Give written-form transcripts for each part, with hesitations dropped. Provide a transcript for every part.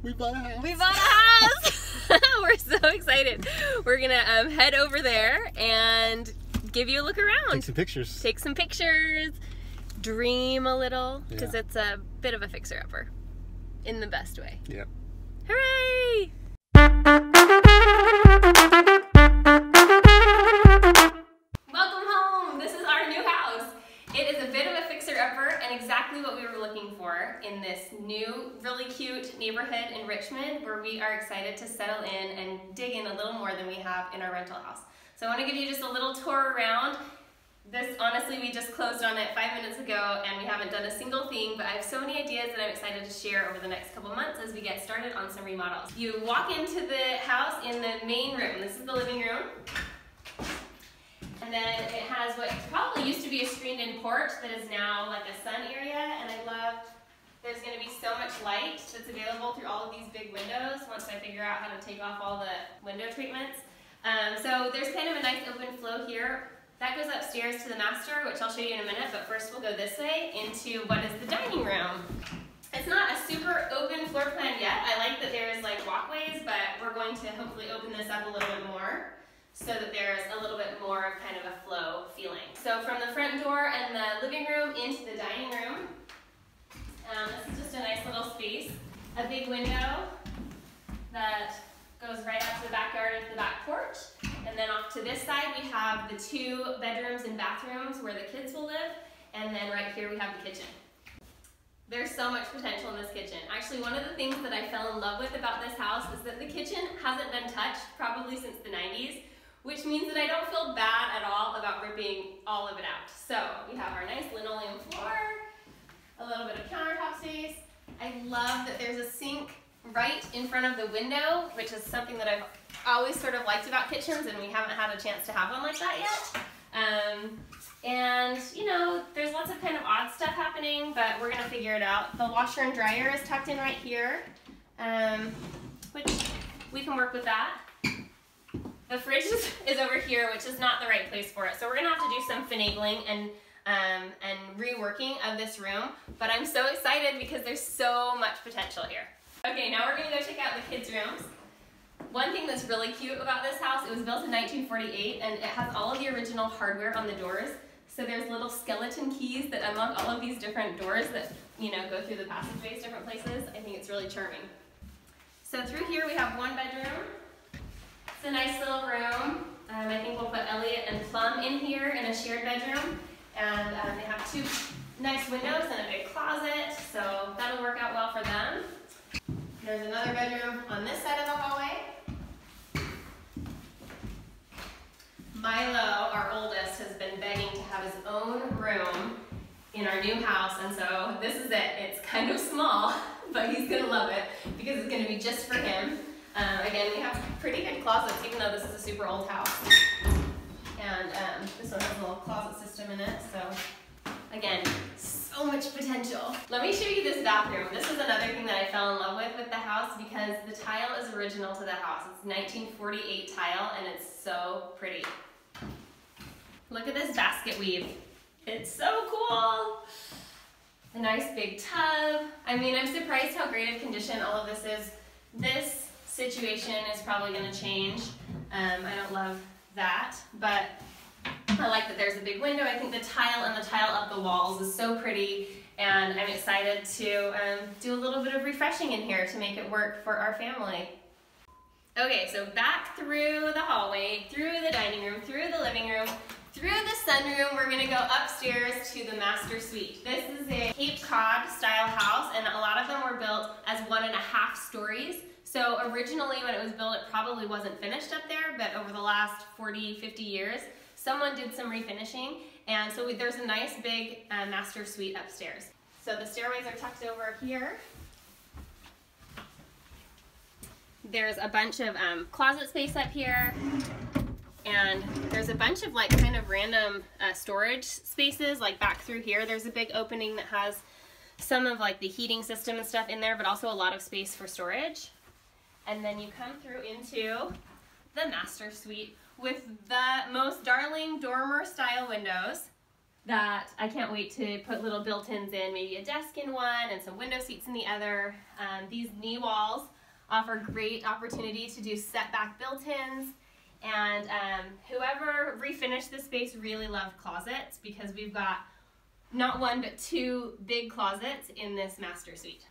We bought a house. We bought a house! We're so excited. We're gonna head over there and give you a look around. Take some pictures. Take some pictures. Dream a little, because Yeah. it's a bit of a fixer-upper. In the best way. Yep. Hooray! Welcome home! This is our new house. It is a bit of a fixer-upper and exactly what we were looking for in this new, really cute neighborhood in Richmond where we are excited to settle in and dig in a little more than we have in our rental house. So I want to give you just a little tour around. This, honestly, we just closed on it 5 minutes ago and we haven't done a single thing, but I have so many ideas that I'm excited to share over the next couple months as we get started on some remodels. You walk into the house in the main room. This is the living room. And then it has what probably used to be a screened-in porch that is now like a sun area, and I love there's going to be so much light that's available through all of these big windows once I figure out how to take off all the window treatments. So there's kind of a nice open flow here. That goes upstairs to the master, which I'll show you in a minute, but first we'll go this way into what is the dining room. It's not a super open floor plan yet. I like that there's like walkways, but we're going to hopefully open this up a little bit more so that there's a little bit more of kind of a flow feeling. So from the front door and the living room into the dining room, this is just a nice little space. A big window that goes right out to the backyard into the back porch. And then off to this side we have the 2 bedrooms and bathrooms where the kids will live. And then right here we have the kitchen. There's so much potential in this kitchen. Actually, one of the things that I fell in love with about this house is that the kitchen hasn't been touched probably since the 90s, which means that I don't feel bad at all about ripping all of it out. So we have our nice linoleum floor, a little bit of countertop space. I love that there's a sink right in front of the window, which is something that I've always sort of liked about kitchens, and we haven't had a chance to have one like that yet. And you know, there's lots of kind of odd stuff happening, but we're gonna figure it out. The washer and dryer is tucked in right here, which we can work with that. The fridge is over here, which is not the right place for it. So we're gonna have to do some finagling and reworking of this room, but I'm so excited because there's so much potential here. Okay, now we're gonna go check out the kids' rooms. One thing that's really cute about this house, it was built in 1948 and it has all of the original hardware on the doors. So there's little skeleton keys that unlock all of these different doors that, you know, go through the passageways different places. I think it's really charming. So through here we have 1 bedroom. It's a nice little room. I think we'll put Elliot and Plum in here in a shared bedroom. And they have 2 nice windows and a big closet, so that'll work out well for them. There's another bedroom on this side of the hallway. Milo, our oldest, has been begging to have his own room in our new house, and so this is it. It's kind of small, but he's gonna love it because it's gonna be just for him. Again, we have pretty good closets, even though this is a super old house. And this one has a little closet system in it, so again, so much potential. Let me show you this bathroom. This is another thing that I fell in love with the house because the tile is original to the house. It's 1948 tile and it's so pretty. Look at this basket weave. It's so cool. A nice big tub. I mean, I'm surprised how great of condition all of this is. This situation is probably gonna change. I don't love that, but I like that there's a big window. I think the tile and the tile up the walls is so pretty, and I'm excited to do a little bit of refreshing in here to make it work for our family. Okay, so back through the hallway, through the dining room, through the living room, through the sunroom, we're gonna go upstairs to the master suite. This is a Cape Cod style house, and a lot of them were built as 1.5 stories. So originally when it was built, it probably wasn't finished up there, but over the last 40, 50 years, someone did some refinishing, and so there's a nice big master suite upstairs. So the stairways are tucked over here. There's a bunch of closet space up here, and there's a bunch of like kind of random storage spaces, like back through here. There's a big opening that has some of like the heating system and stuff in there, but also a lot of space for storage. And then you come through into the master suite with the most darling dormer style windows. that I can't wait to put little built-ins in, maybe a desk in one and some window seats in the other. These knee walls offer great opportunity to do setback built-ins, and whoever refinished this space really loved closets because we've got not one but two big closets in this master suite.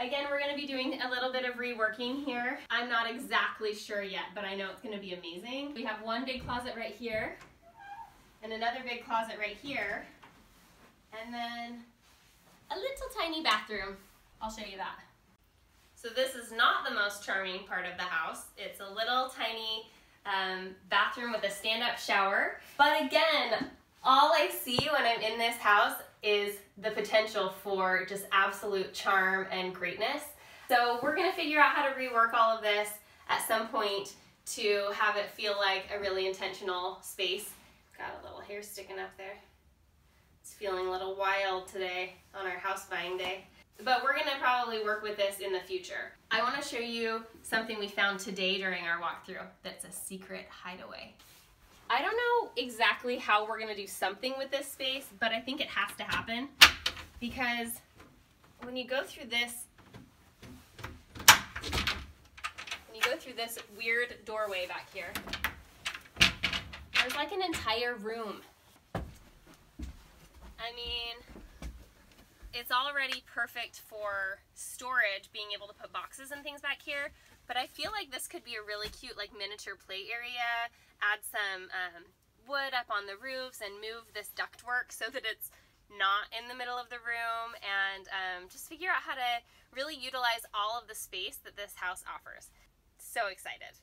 Again, we're going to be doing a little bit of reworking here. I'm not exactly sure yet, but I know it's going to be amazing. We have one big closet right here, and another big closet right here, and then a little tiny bathroom. I'll show you that. So this is not the most charming part of the house. It's a little tiny bathroom with a stand-up shower. But again, all I see when I'm in this house is the potential for just absolute charm and greatness. So we're gonna figure out how to rework all of this at some point to have it feel like a really intentional space. Got a little hair sticking up there. It's feeling a little wild today on our house buying day. But we're gonna probably work with this in the future. I wanna show you something we found today during our walkthrough that's a secret hideaway. I don't know exactly how we're gonna do something with this space, but I think it has to happen because when you go through this, weird doorway back here, there's like an entire room. I mean, it's already perfect for storage, being able to put boxes and things back here, but I feel like this could be a really cute like miniature play area, add some wood up on the roofs and move this ductwork so that it's not in the middle of the room, and just figure out how to really utilize all of the space that this house offers. So excited.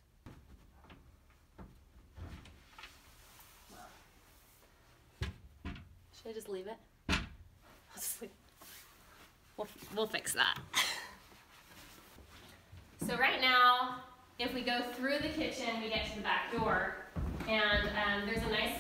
Should I just leave it? I'll just leave it. We'll fix that. So right now, if we go through the kitchen, we get to the back door, and there's a nice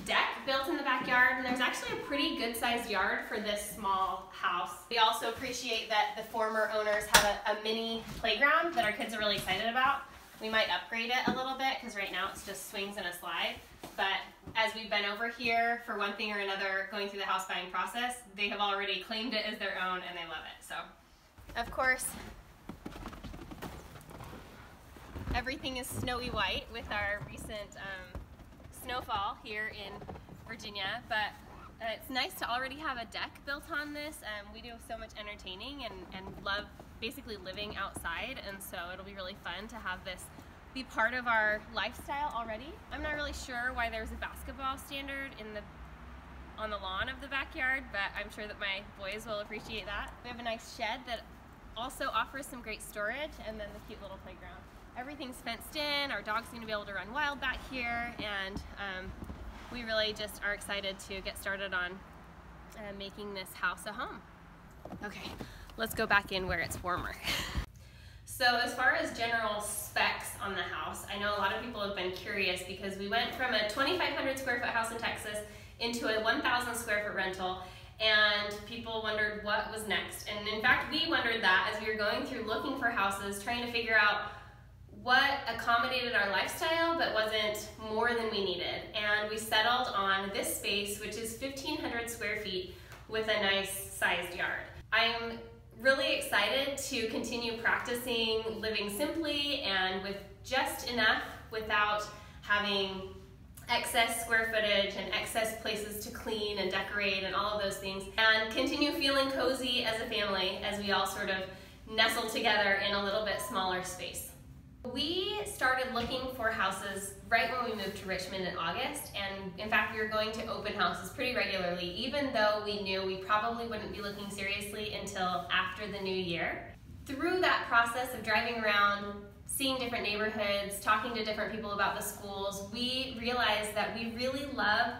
deck built in the backyard, and there's actually a pretty good sized yard for this small house. We also appreciate that the former owners have a mini playground that our kids are really excited about. We might upgrade it a little bit because right now it's just swings and a slide, but as we've been over here for one thing or another going through the house buying process, they have already claimed it as their own and they love it. So, of course, everything is snowy white with our recent snowfall here in Virginia, but it's nice to already have a deck built on this. We do so much entertaining and love basically living outside, and so it'll be really fun to have this be part of our lifestyle already. I'm not really sure why there's a basketball standard on the lawn of the backyard, but I'm sure that my boys will appreciate that. We have a nice shed that also offers some great storage, and then the cute little playground. Everything's fenced in, our dog's gonna be able to run wild back here, and we really just are excited to get started on making this house a home. Okay, let's go back in where it's warmer. So as far as general specs on the house, I know a lot of people have been curious because we went from a 2,500 square foot house in Texas into a 1,000 square foot rental, and people wondered what was next. And in fact, we wondered that as we were going through looking for houses, trying to figure out what accommodated our lifestyle but wasn't more than we needed. And we settled on this space, which is 1,500 square feet with a nice sized yard. I'm really excited to continue practicing living simply and with just enough without having excess square footage and excess places to clean and decorate and all of those things, and continue feeling cozy as a family as we all sort of nestle together in a little bit smaller space. We started looking for houses right when we moved to Richmond in August, and in fact we were going to open houses pretty regularly, even though we knew we probably wouldn't be looking seriously until after the new year. Through that process of driving around, seeing different neighborhoods, talking to different people about the schools, we realized that we really love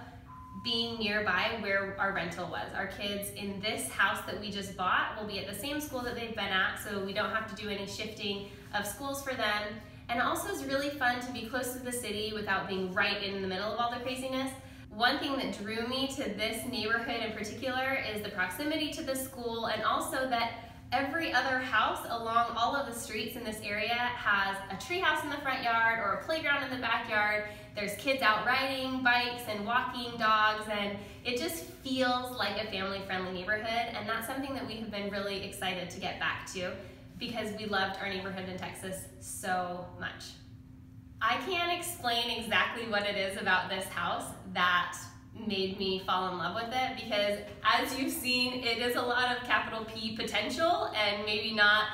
being nearby where our rental was. Our kids in this house that we just bought will be at the same school that they've been at, so we don't have to do any shifting of schools for them. And it also is really fun to be close to the city without being right in the middle of all the craziness. One thing that drew me to this neighborhood in particular is the proximity to the school, and also that Every other house along all of the streets in this area has a tree house in the front yard or a playground in the backyard. There's kids out riding bikes and walking dogs, and it just feels like a family-friendly neighborhood, and that's something that we have been really excited to get back to because we loved our neighborhood in Texas so much. I can't explain exactly what it is about this house that made me fall in love with it, because as you've seen, it is a lot of capital P potential and maybe not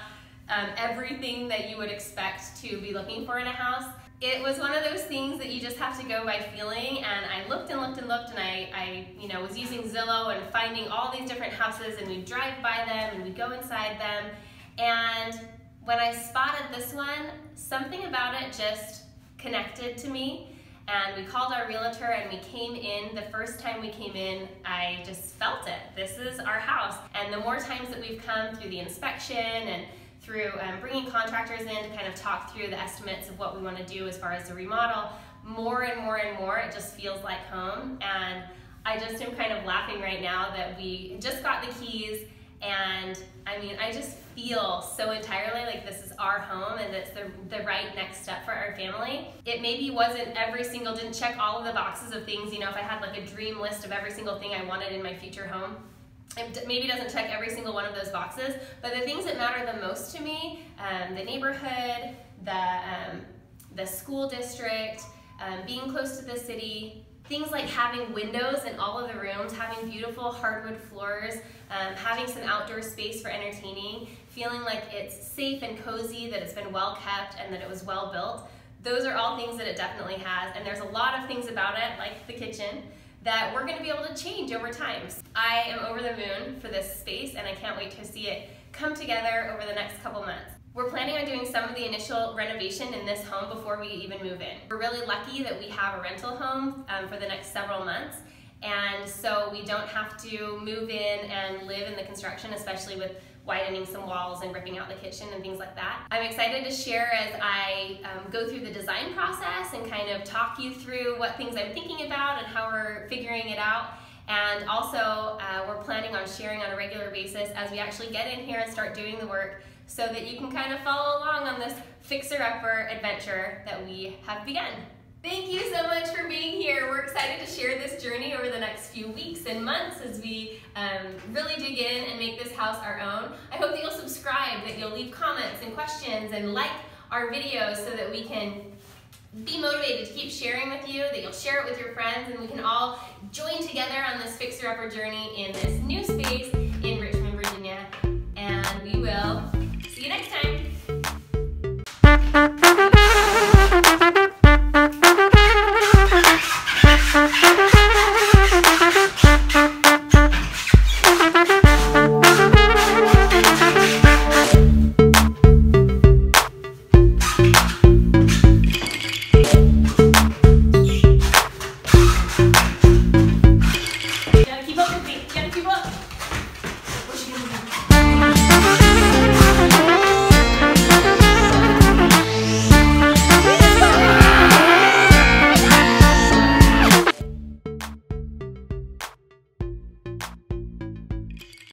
everything that you would expect to be looking for in a house. It was one of those things that you just have to go by feeling, and I looked and looked and looked, and I was using Zillow and finding all these different houses, and we'd drive by them and we'd go inside them, and when I spotted this one, something about it just connected to me. And we called our realtor and we came in. The first time we came in, I just felt it. This is our house. And the more times that we've come through the inspection and through bringing contractors in to kind of talk through the estimates of what we want to do as far as the remodel, more and more and more, it just feels like home. And I just am kind of laughing right now that we just got the keys, and I mean, I just feel so entirely like this is our home and it's the right next step for our family. It maybe wasn't didn't check all of the boxes of things, if I had like a dream list of every single thing I wanted in my future home. It maybe doesn't check every single one of those boxes, but the things that matter the most to me, the neighborhood, the school district, being close to the city, things like having windows in all of the rooms, having beautiful hardwood floors, having some outdoor space for entertaining, feeling like it's safe and cozy, that it's been well kept, and that it was well built. Those are all things that it definitely has, and there's a lot of things about it, like the kitchen, that we're gonna be able to change over time. I am over the moon for this space, and I can't wait to see it come together over the next couple months. We're planning on doing some of the initial renovation in this home before we even move in. We're really lucky that we have a rental home for the next several months, and so we don't have to move in and live in the construction, especially with widening some walls and ripping out the kitchen and things like that. I'm excited to share as I go through the design process and kind of talk you through what things I'm thinking about and how we're figuring it out. And also, we're planning on sharing on a regular basis as we actually get in here and start doing the work, so that you can kind of follow along on this fixer-upper adventure that we have begun. Thank you so much for being here. We're excited to share this journey over the next few weeks and months as we really dig in and make this house our own. I hope that you'll subscribe, that you'll leave comments and questions and like our videos so that we can be motivated to keep sharing with you, that you'll share it with your friends, and we can all join together on this fixer-upper journey in this new space